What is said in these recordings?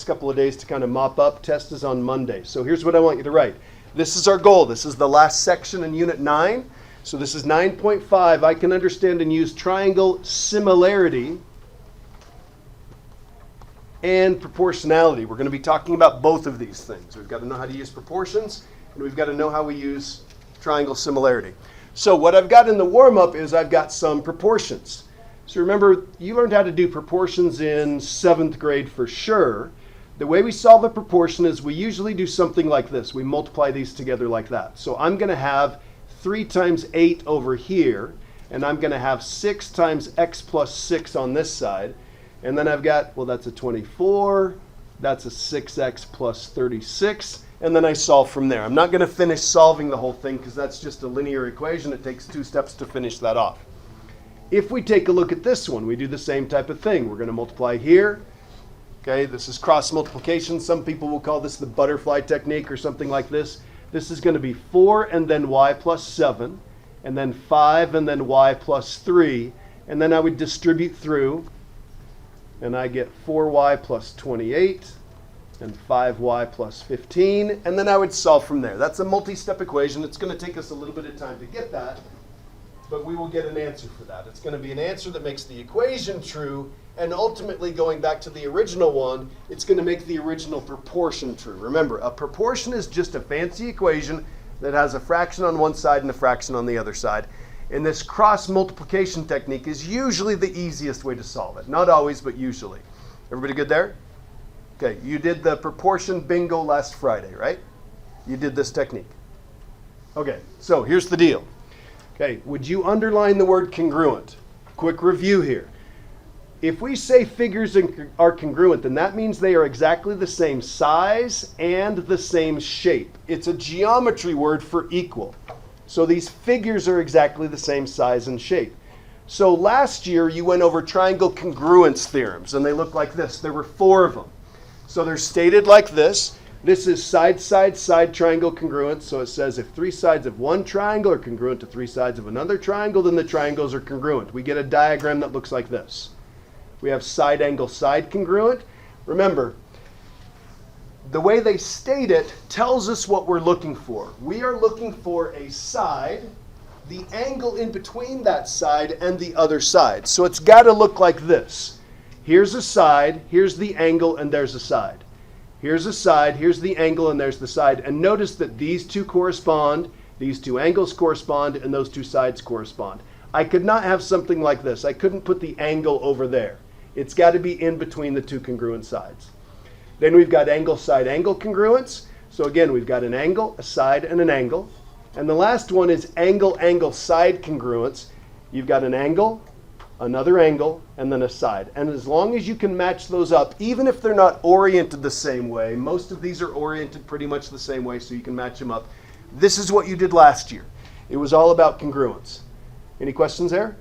couple of days to kind of mop up. Test is on Monday. So here's what I want you to write. This is our goal. This is the last section in Unit 9. So this is 9.5. I can understand and use triangle similarity and proportionality. We're going to be talking about both of these things. We've got to know how to use proportions, and we've got to know how we use triangle similarity. So what I've got in the warm-up is I've got some proportions. So remember, you learned how to do proportions in 7th grade for sure. The way we solve a proportion is we usually do something like this. We multiply these together like that. So I'm going to have 3 times 8 over here, and I'm going to have 6 times x plus 6 on this side. And then I've got, well, that's a 24, that's a 6x plus 36, and then I solve from there. I'm not going to finish solving the whole thing because that's just a linear equation. It takes 2 steps to finish that off. If we take a look at this one, we do the same type of thing. We're going to multiply here. Okay, this is cross multiplication. Some people will call this the butterfly technique or something like this. This is going to be 4 and then y plus 7, and then 5 and then y plus 3, and then I would distribute through, and I get 4y plus 28 and 5y plus 15, and then I would solve from there. That's a multi-step equation. It's going to take us a little bit of time to get that, but we will get an answer for that. It's going to be an answer that makes the equation true, and ultimately, going back to the original one, it's going to make the original proportion true. Remember, a proportion is just a fancy equation that has a fraction on one side and a fraction on the other side. And this cross multiplication technique is usually the easiest way to solve it. Not always, but usually. Everybody good there? Okay, you did the proportion bingo last Friday, right? You did this technique. Okay, so here's the deal. Okay, would you underline the word congruent? Quick review here. If we say figures are congruent, then that means they are exactly the same size and the same shape. It's a geometry word for equal. So these figures are exactly the same size and shape. So last year you went over triangle congruence theorems, and they look like this. There were 4 of them. So they're stated like this. This is side, side, side triangle congruence. So it says if 3 sides of one triangle are congruent to 3 sides of another triangle, then the triangles are congruent. We get a diagram that looks like this. We have side angle side congruent. Remember, the way they state it tells us what we're looking for. We are looking for a side, the angle in between that side and the other side. So it's got to look like this. Here's a side, here's the angle, and there's a side. Here's a side, here's the angle, and there's the side. And notice that these two correspond, these two angles correspond, and those two sides correspond. I could not have something like this. I couldn't put the angle over there. It's got to be in between the two congruent sides. Then we've got angle, side, angle congruence. So again, we've got an angle, a side, and an angle. And the last one is angle, angle, side congruence. You've got an angle, another angle, and then a side. And as long as you can match those up, even if they're not oriented the same way, most of these are oriented pretty much the same way, so you can match them up. This is what you did last year. It was all about congruence. Any questions there?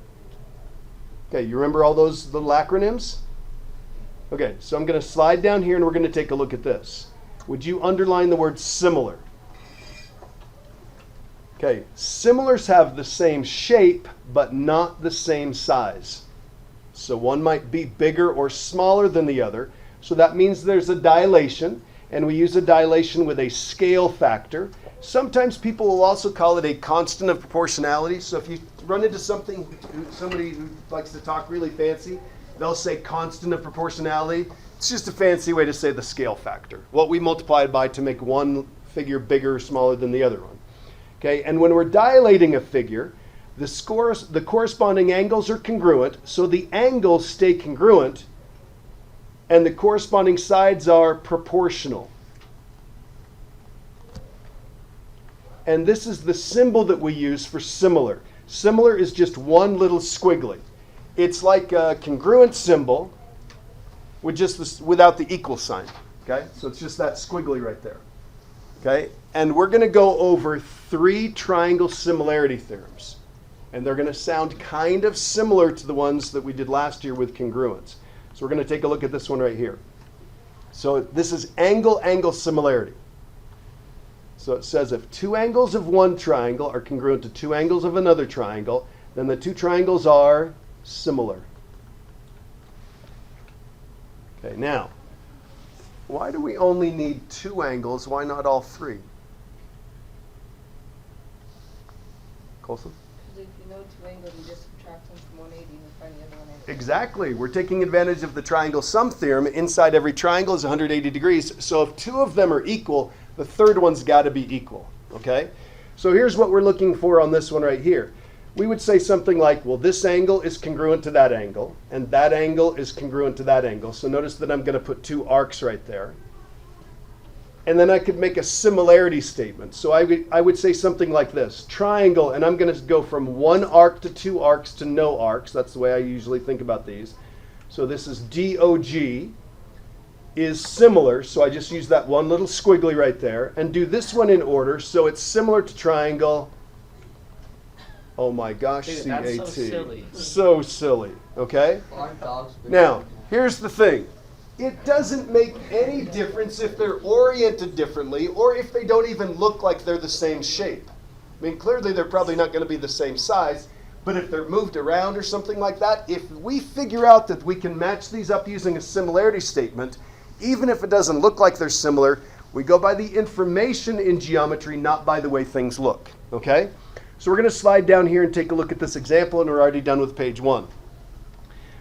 Okay, you remember all those little acronyms? Okay, so I'm going to slide down here and we're going to take a look at this. Would you underline the word similar? Okay, similars have the same shape, but not the same size. So one might be bigger or smaller than the other. So that means there's a dilation, and we use a dilation with a scale factor. Sometimes people will also call it a constant of proportionality. So if you run into somebody who likes to talk really fancy, they'll say constant of proportionality. It's just a fancy way to say the scale factor, what we multiply by to make one figure bigger or smaller than the other one. Okay, and when we're dilating a figure, the corresponding angles are congruent, so the angles stay congruent, and the corresponding sides are proportional. And this is the symbol that we use for similar. Similar is just one little squiggly. It's like a congruent symbol with just without the equal sign. Okay, so it's just that squiggly right there. Okay, and we're going to go over 3 triangle similarity theorems, and they're going to sound kind of similar to the ones that we did last year with congruence. So we're going to take a look at this one right here. So this is angle, angle similarity. So it says if 2 angles of one triangle are congruent to 2 angles of another triangle, then the 2 triangles are similar. Okay, now, Why do we only need 2 angles? Why not all 3? Colson? Because if you know 2 angles, you just subtract them from 180 and find the other one. Exactly. We're taking advantage of the triangle sum theorem. Inside every triangle is 180 degrees. So if 2 of them are equal, the third one's got to be equal. Okay? So here's what we're looking for on this one right here. We would say something like, well, this angle is congruent to that angle, and that angle is congruent to that angle. So notice that I'm going to put 2 arcs right there. And then I could make a similarity statement. So I would say something like this. Triangle, and I'm going to go from 1 arc to 2 arcs to no arcs. That's the way I usually think about these. So this is DOG is similar. So I just use that one little squiggly right there. And do this one in order. So it's similar to triangle. Oh my gosh, Dude, CAT. that's so silly. So silly, okay? Now, here's the thing. It doesn't make any difference if they're oriented differently or if they don't even look like they're the same shape. I mean, clearly they're probably not going to be the same size, but if they're moved around or something like that, if we figure out that we can match these up using a similarity statement, even if it doesn't look like they're similar, we go by the information in geometry, not by the way things look, okay? So we're going to slide down here and take a look at this example, and we're already done with page 1.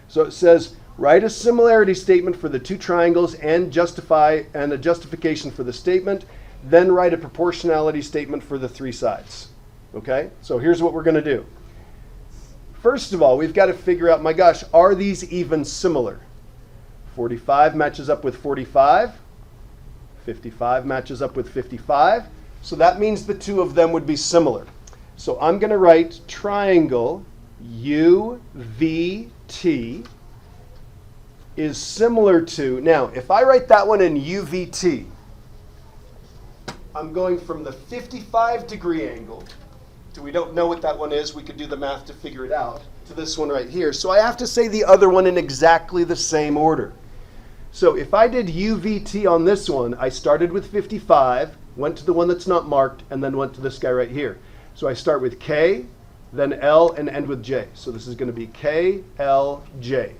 So it says, write a similarity statement for the 2 triangles and a justification for the statement, then write a proportionality statement for the 3 sides. Okay? So here's what we're going to do. First of all, we've got to figure out, my gosh, are these even similar? 45 matches up with 45. 55 matches up with 55. So that means the 2 of them would be similar. So I'm going to write triangle UVT is similar to, now if I write that one in UVT, I'm going from the 55 degree angle, to we don't know what that one is, we could do the math to figure it out, to this one right here. So I have to say the other one in exactly the same order. So if I did UVT on this one, I started with 55, went to the one that's not marked, and then went to this guy right here. So I start with K, then L, and end with J. So this is going to be K, L, J.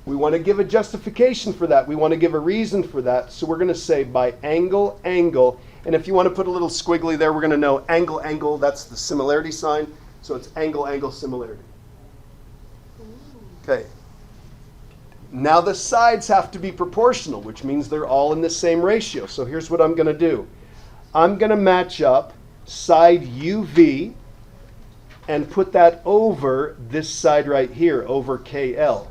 We want to give a justification for that. We want to give a reason for that. So we're going to say by angle, angle. And if you want to put a little squiggly there, we're going to know angle, angle. That's the similarity sign. So it's angle, angle, similarity. Okay. Now the sides have to be proportional, which means they're all in the same ratio. So here's what I'm going to do. I'm going to match up side UV and put that over this side right here, over KL.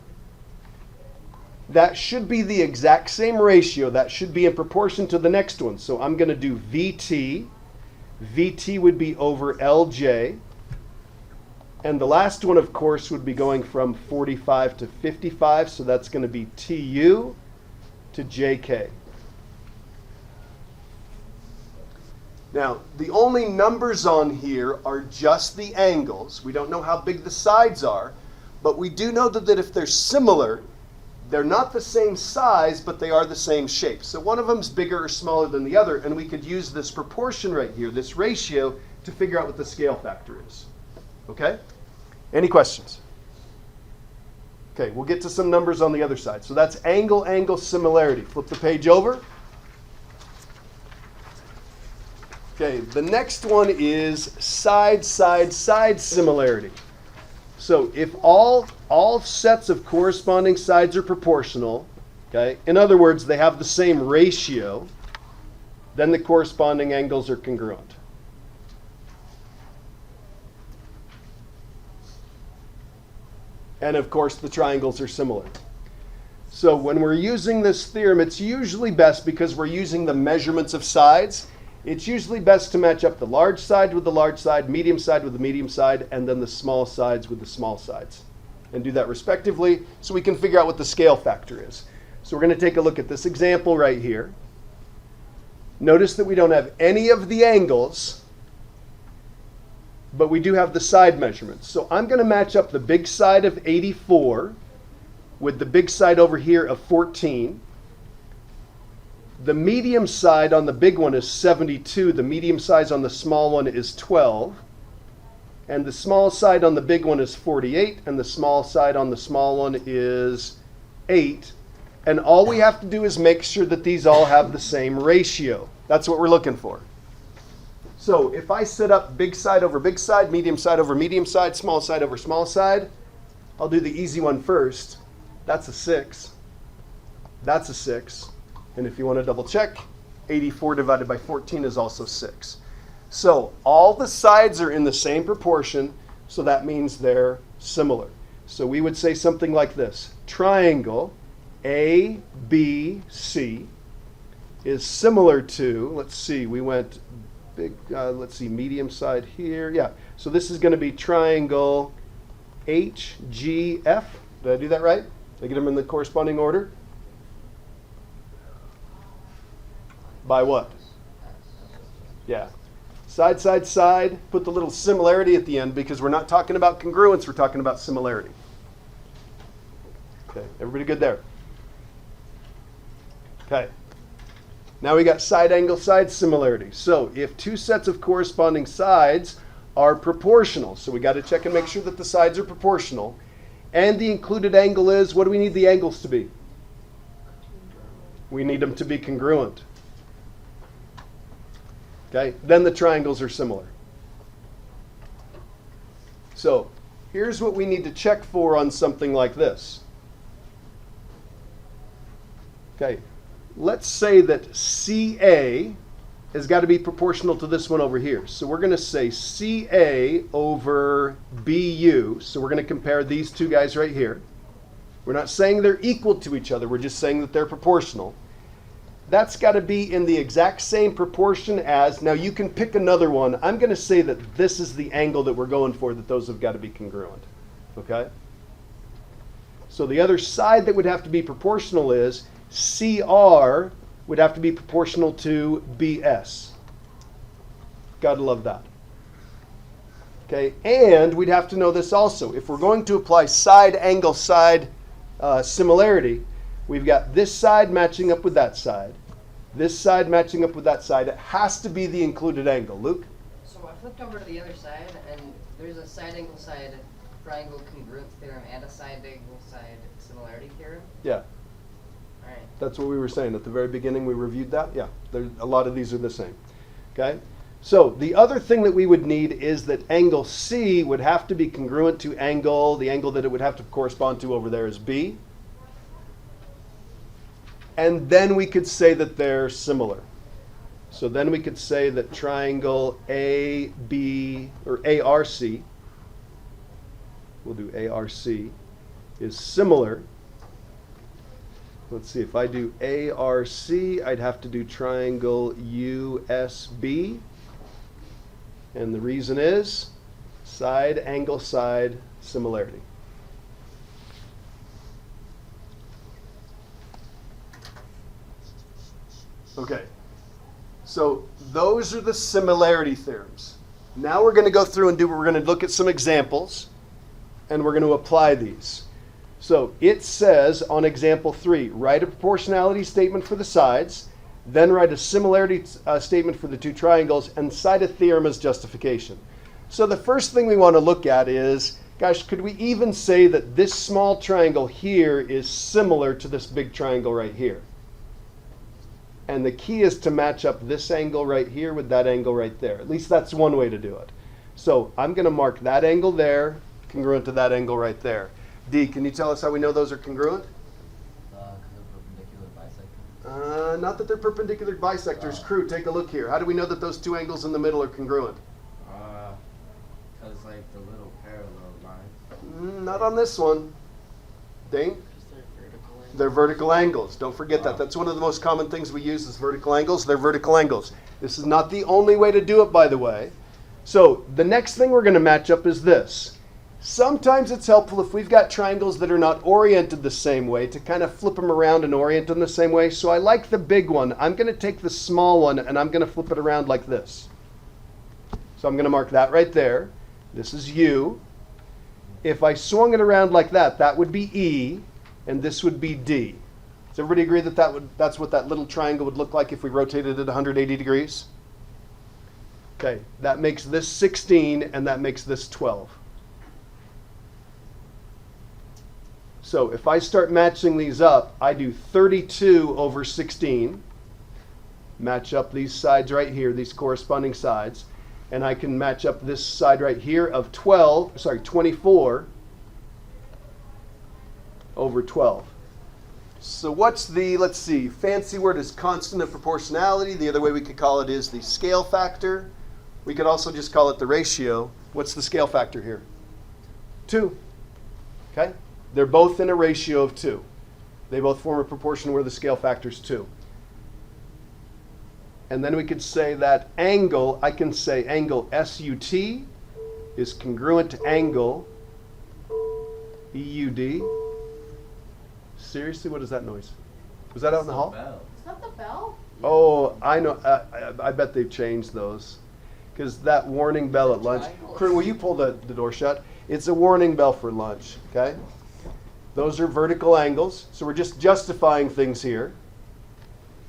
That should be the exact same ratio. That should be in proportion to the next one. So I'm going to do VT. VT would be over LJ. And the last one, of course, would be going from 45 to 55. So that's going to be TU to JK. Now, the only numbers on here are just the angles. We don't know how big the sides are, but we do know that if they're similar, they're not the same size, but they are the same shape. So one of them's bigger or smaller than the other, and we could use this proportion right here, this ratio, to figure out what the scale factor is. Okay? Any questions? Okay, we'll get to some numbers on the other side. So that's angle, angle, similarity. Flip the page over. Okay, the next one is side, side, side similarity. So if all sets of corresponding sides are proportional, okay, in other words, they have the same ratio, then the corresponding angles are congruent. And of course, the triangles are similar. So when we're using this theorem, it's usually best, because we're using the measurements of sides, it's usually best to match up the large side with the large side, medium side with the medium side, and then the small sides with the small sides. And do that respectively so we can figure out what the scale factor is. So we're going to take a look at this example right here. Notice that we don't have any of the angles, but we do have the side measurements. So I'm going to match up the big side of 84 with the big side over here of 14. The medium side on the big one is 72. The medium size on the small one is 12. And the small side on the big one is 48. And the small side on the small one is 8. And all we have to do is make sure that these all have the same ratio. That's what we're looking for. So if I set up big side over big side, medium side over medium side, small side over small side, I'll do the easy one first. That's a 6. That's a 6. And if you want to double check, 84 divided by 14 is also 6. So all the sides are in the same proportion, so that means they're similar. So we would say something like this. Triangle ABC is similar to, let's see, we went big, let's see, medium side here. Yeah, so this is going to be triangle HGF. Did I do that right? Did I get them in the corresponding order? By what? Yeah. Side, side, side. Put the little similarity at the end because we're not talking about congruence, we're talking about similarity. Okay, everybody good there? Okay. Now we got side angle side similarity. So if two sets of corresponding sides are proportional, so we got to check and make sure that the sides are proportional, and the included angle is, what do we need the angles to be? We need them to be congruent. Okay, then the triangles are similar. So here's what we need to check for on something like this. Okay, let's say that CA has got to be proportional to this one over here. So we're going to say CA over BU. So we're going to compare these two guys right here. We're not saying they're equal to each other. We're just saying that they're proportional. That's got to be in the exact same proportion as, now you can pick another one. I'm going to say that this is the angle that we're going for, that those have got to be congruent. Okay? So the other side that would have to be proportional is CR would have to be proportional to BS. Gotta love that. Okay, and we'd have to know this also. If we're going to apply side angle side similarity, we've got this side matching up with that side, this side matching up with that side. It has to be the included angle. Luke? So I flipped over to the other side, and there's a side angle side triangle congruence theorem and a side angle side similarity theorem. Yeah. All right. That's what we were saying at the very beginning. We reviewed that. Yeah, a lot of these are the same. Okay? So the other thing that we would need is that angle C would have to be congruent to the angle that it would have to correspond to over there is B. And then we could say that they're similar. So then we could say that triangle AB or ARC, we'll do ARC, is similar. Let's see, if I do ARC, I'd have to do triangle USB. And the reason is side angle side similarity. Okay, so those are the similarity theorems. Now we're going to go through and we're going to look at some examples, and we're going to apply these. So it says on example 3, write a proportionality statement for the sides, then write a similarity statement for the two triangles, and cite a theorem as justification. So the first thing we want to look at is, gosh, could we even say that this small triangle here is similar to this big triangle right here? And the key is to match up this angle right here with that angle right there. At least that's one way to do it. So I'm going to mark that angle there, congruent to that angle right there. D, can you tell us how we know those are congruent? Because they're perpendicular bisectors. Not that they're perpendicular bisectors. Crew, take a look here. How do we know that those two angles in the middle are congruent? Because like the little parallel lines. Not on this one. Dane? They're vertical angles. Don't forget that. That's one of the most common things we use is vertical angles. They're vertical angles. This is not the only way to do it, by the way. So the next thing we're going to match up is this. Sometimes it's helpful if we've got triangles that are not oriented the same way to kind of flip them around and orient them the same way. So I like the big one. I'm going to take the small one and I'm going to flip it around like this. So I'm going to mark that right there. This is U. If I swung it around like that, that would be E. And this would be D. Does everybody agree that that's what that little triangle would look like if we rotated it 180 degrees? Okay, that makes this 16 and that makes this 12. So if I start matching these up, I do 32 over 16. Match up these sides right here, these corresponding sides. And I can match up this side right here of 24 over 12. So what's the, let's see, fancy word is constant of proportionality. The other way we could call it is the scale factor. We could also just call it the ratio. What's the scale factor here? 2. Okay? They're both in a ratio of 2. They both form a proportion where the scale factor is 2. And then we could say that angle, I can say angle SUT is congruent to angle EUD. Seriously, what is that noise? Was that out in the hall? Is that the bell? Oh, I know. I bet they've changed those. Because that warning bell at lunch. Corinne, will you pull the door shut? It's a warning bell for lunch, okay? Those are vertical angles. So we're just justifying things here.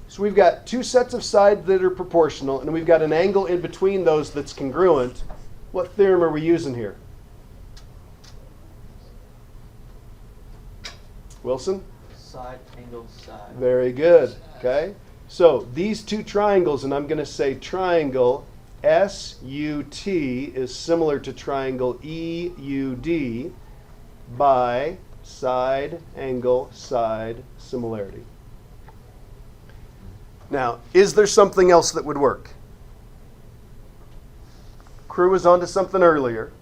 So we've got 2 sets of sides that are proportional, and we've got an angle in between those that's congruent. What theorem are we using here? Wilson? Side, angle, side. Very good. Okay. So these 2 triangles, and I'm going to say triangle SUT is similar to triangle EUD by side, angle, side similarity. Now, is there something else that would work? Crew was onto something earlier.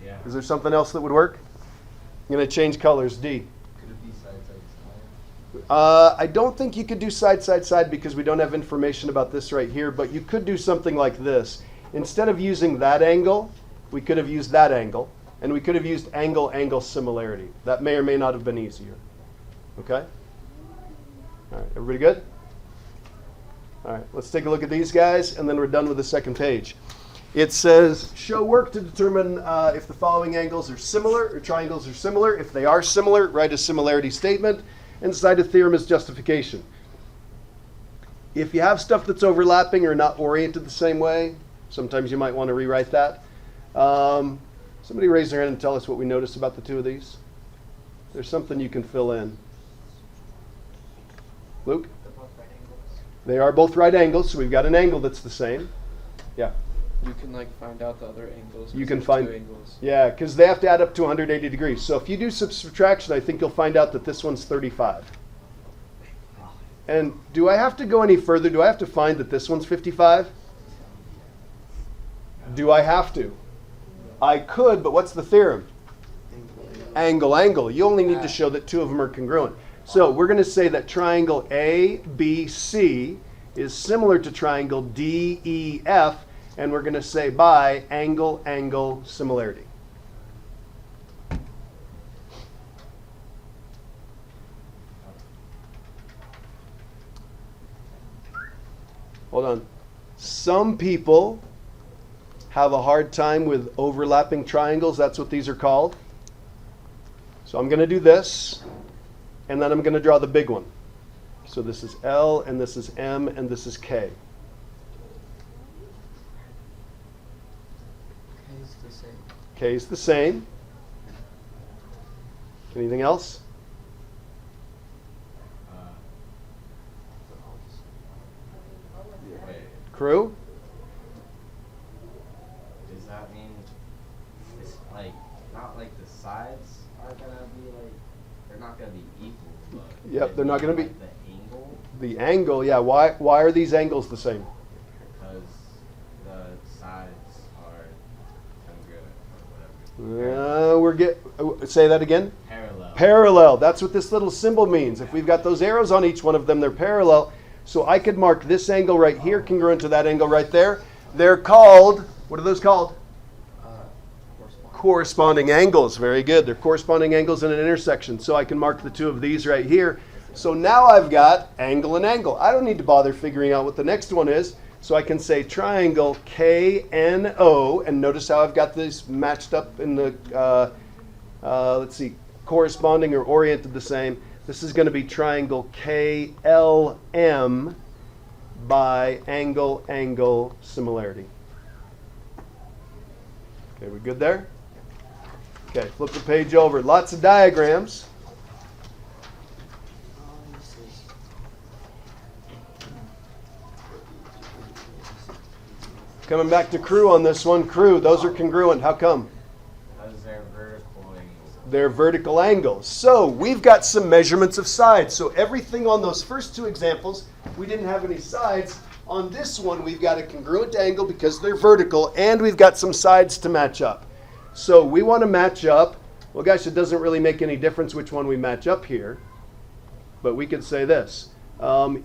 Yeah. Is there something else that would work? I'm going to change colors. D. Could it be side, side, side? I don't think you could do side, side, side because we don't have information about this right here, but you could do something like this. Instead of using that angle, we could have used that angle, and we could have used angle, angle similarity. That may or may not have been easier. Okay? All right, everybody good? All right, let's take a look at these guys, and then we're done with the second page. It says, show work to determine if the following angles are similar or triangles are similar. If they are similar, write a similarity statement and cite a theorem as justification. If you have stuff that's overlapping or not oriented the same way, sometimes you might want to rewrite that. Somebody raise their hand and tell us what we noticed about the 2 of these. There's something you can fill in. Luke? They are both right angles, so we've got an angle that's the same. Yeah. You can find out the other angles. You can there's find, 2 angles. yeah, because they have to add up to 180 degrees. So if you do some subtraction, I think you'll find out that this one's 35. And do I have to go any further? Do I have to find that this one's 55? Do I have to? I could, but what's the theorem? Angle, angle. You only need to show that 2 of them are congruent. So we're going to say that triangle ABC is similar to triangle DEF, and we're going to say by angle, angle similarity. Hold on. Some people have a hard time with overlapping triangles. That's what these are called. So I'm going to do this, and then I'm going to draw the big one. So this is L, and this is M, and this is K. K is the same. K is the same. Anything else? Wait, Crew? does that mean it's not the sides are gonna be they're not gonna be equal, but Yep, they're not gonna be. the angle, The angle, yeah. Why are these angles the same? because the sides are congruent or whatever. Say that again. Parallel. Parallel. That's what this little symbol means. If we've got those arrows on each one of them, they're parallel. So I could mark this angle right here congruent to that angle right there. They're called, what are those called? Corresponding angles. Very good. They're corresponding angles in an intersection. So I can mark the 2 of these right here. So now I've got angle and angle. I don't need to bother figuring out what the next one is. So I can say triangle KNO, and notice how I've got this matched up in the, let's see, corresponding or oriented the same. This is going to be triangle KLM by angle, angle similarity. Okay, we good there? Okay, flip the page over. Lots of diagrams. Coming back to crew on this one. Crew, those are congruent. How come? Because they're vertical angles. They're vertical angles. So we've got some measurements of sides. So everything on those first two examples, we didn't have any sides. On this one, we've got a congruent angle because they're vertical, and we've got some sides to match up. So we want to match up. Well, gosh, it doesn't really make any difference which one we match up here. But we could say this.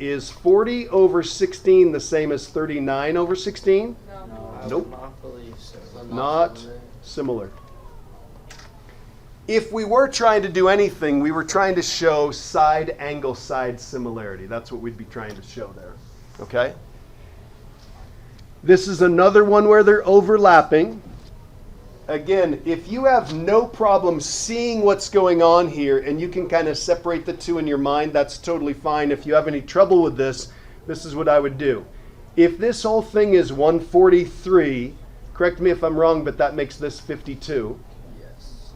Is 40 over 16 the same as 39 over 16? No. I Nope. would not believe so. Not similar. If we were trying to do anything, we were trying to show side angle side similarity. That's what we'd be trying to show there. Okay? This is another one where they're overlapping. Again, if you have no problem seeing what's going on here and you can kind of separate the two in your mind, that's totally fine. If you have any trouble with this, this is what I would do. If this whole thing is 143, correct me if I'm wrong, but that makes this 52. Yes.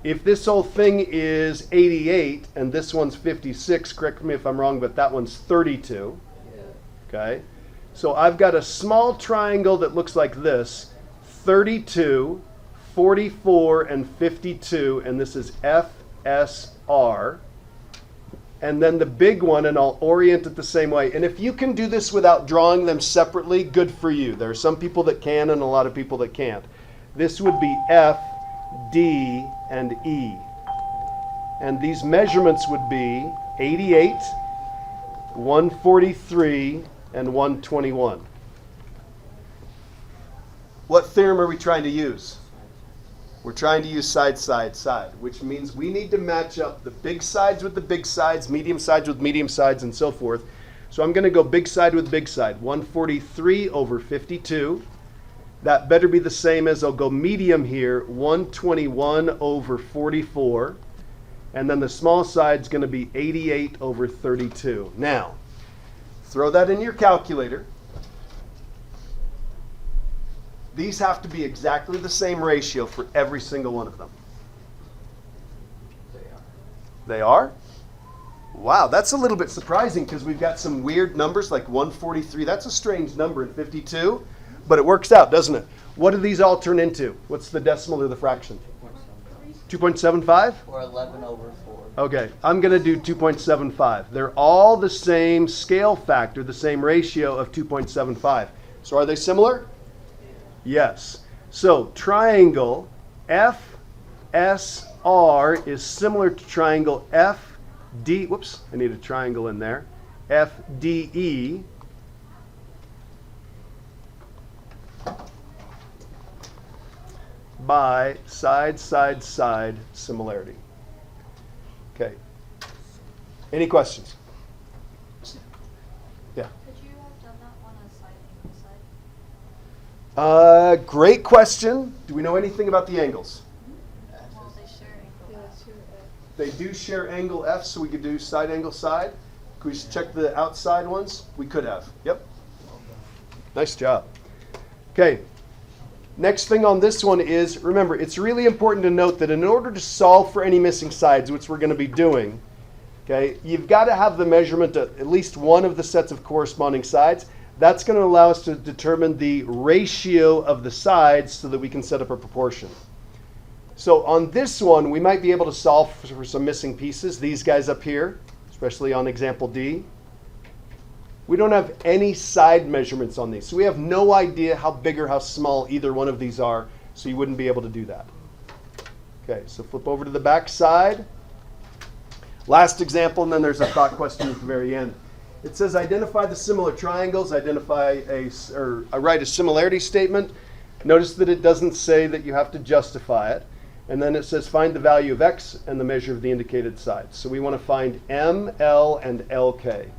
If this whole thing is 88 and this one's 56, correct me if I'm wrong, but that one's 32. Yeah. Okay? So I've got a small triangle that looks like this, 32, 44, and 52, and this is FSR. And then the big one, and I'll orient it the same way. And if you can do this without drawing them separately, good for you. There are some people that can and a lot of people that can't. This would be F, D, and E. And these measurements would be 88, 143, and 121. What theorem are we trying to use? We're trying to use side, side, side, which means we need to match up the big sides with the big sides, medium sides with medium sides, and so forth. So I'm going to go big side with big side. 143 over 52. That better be the same as, I'll go medium here, 121 over 44. And then the small side's going to be 88 over 32. Now, throw that in your calculator. These have to be exactly the same ratio for every single one of them. They are? Wow, that's a little bit surprising because we've got some weird numbers like 143. That's a strange number in 52, but it works out, doesn't it? What do these all turn into? What's the decimal or the fraction? 2.75? Or 11 over 4. Okay, I'm going to do 2.75. They're all the same scale factor, the same ratio of 2.75. So are they similar? Yes. So triangle FSR is similar to triangle FD. Whoops, I need a triangle in there. FDE. By side, side, side similarity. Okay. Any questions? Yeah. Could you have done that on a side angle side? Great question. Do we know anything about the angles? Well, they share angle. Yeah, F. two F. They do share angle F, so we could do side angle side. Could we check the outside ones? We could have. Yep. Nice job. Okay. Next thing on this one is, remember, it's really important to note that in order to solve for any missing sides, which we're going to be doing, okay, you've got to have the measurement of at least one of the sets of corresponding sides. That's going to allow us to determine the ratio of the sides so that we can set up a proportion. So on this one, we might be able to solve for some missing pieces. These guys up here, especially on example D. We don't have any side measurements on these. So we have no idea how big or how small either one of these are, so you wouldn't be able to do that. Okay, so flip over to the back side. Last example, and then there's a thought question at the very end. It says identify the similar triangles, write a similarity statement. Notice that it doesn't say that you have to justify it. And then it says find the value of x and the measure of the indicated sides. So we want to find M, L, and LK.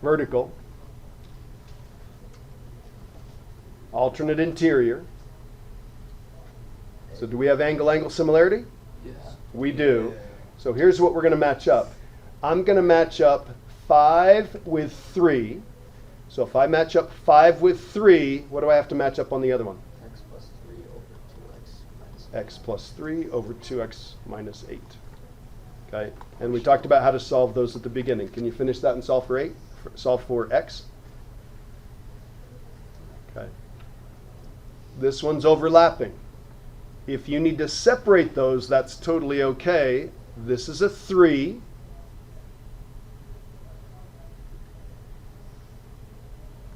Vertical. Alternate interior. So do we have angle-angle similarity? Yes. We do. So here's what we're going to match up. I'm going to match up 5 with 3. So if I match up 5 with 3, what do I have to match up on the other one? X plus 3 over 2x minus X plus 3 over 2x minus 8. Okay, and we talked about how to solve those at the beginning. Can you finish that and solve for 8? Solve for x? Okay. This one's overlapping. If you need to separate those, that's totally okay. This is a 3.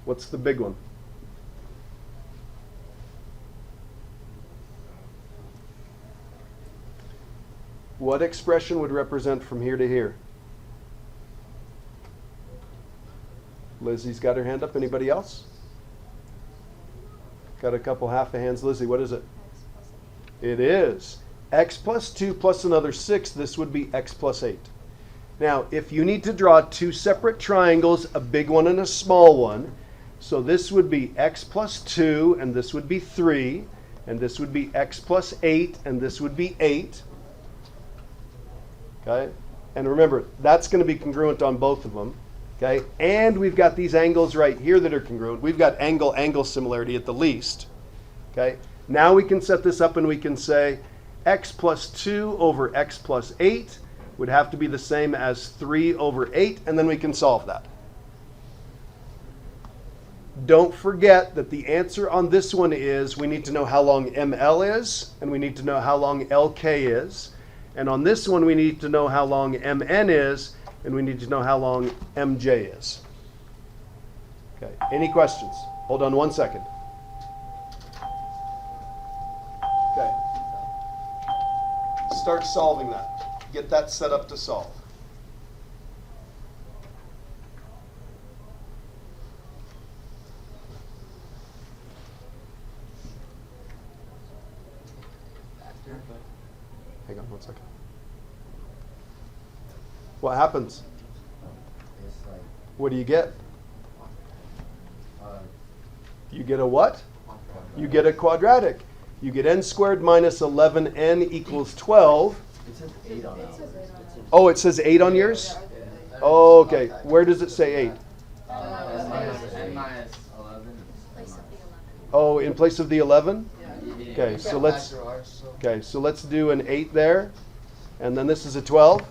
What's the big one? What expression would represent from here to here? Lizzie's got her hand up. Anybody else? Got a couple half a hands. Lizzie, what is it? X plus It is. X plus 2 plus another 6. This would be x plus 8. Now, if you need to draw two separate triangles, a big one and a small one, so this would be x plus 2, and this would be 3, and this would be x plus 8, and this would be 8. Okay? And remember, that's going to be congruent on both of them. Okay? And we've got these angles right here that are congruent. We've got angle-angle similarity at the least. Okay? Now we can set this up and we can say x plus 2 over x plus 8 would have to be the same as 3 over 8, and then we can solve that. Don't forget that the answer on this one is we need to know how long ML is, and we need to know how long LK is. And on this one, we need to know how long MN is, and we need to know how long MJ is. Okay, any questions? Hold on 1 second. Okay. Start solving that. Get that set up to solve. Hang on 1 second. What happens? It's like, What do you get? uh, You get a what? You get a quadratic. You get n squared minus 11n equals 12. It says 8 on ours. Oh, it says 8 on yours? Oh, okay. Where does it say 8? n minus 11. place of the 11. Oh, in place of the 11? Yeah. Okay, so let's Factor ours, so- okay, so let's do an 8 there, and then this is a 12.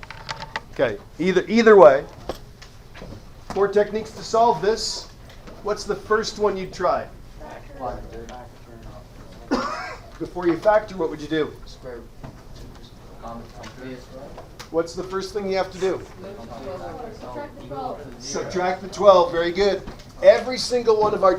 Okay, either way. 4 techniques to solve this. What's the first one you'd try? Factor. Before you factor, what would you do? Square root. Common factor. What's the first thing you have to do? Subtract the 12. Subtract the 12. Very good. Every single one of our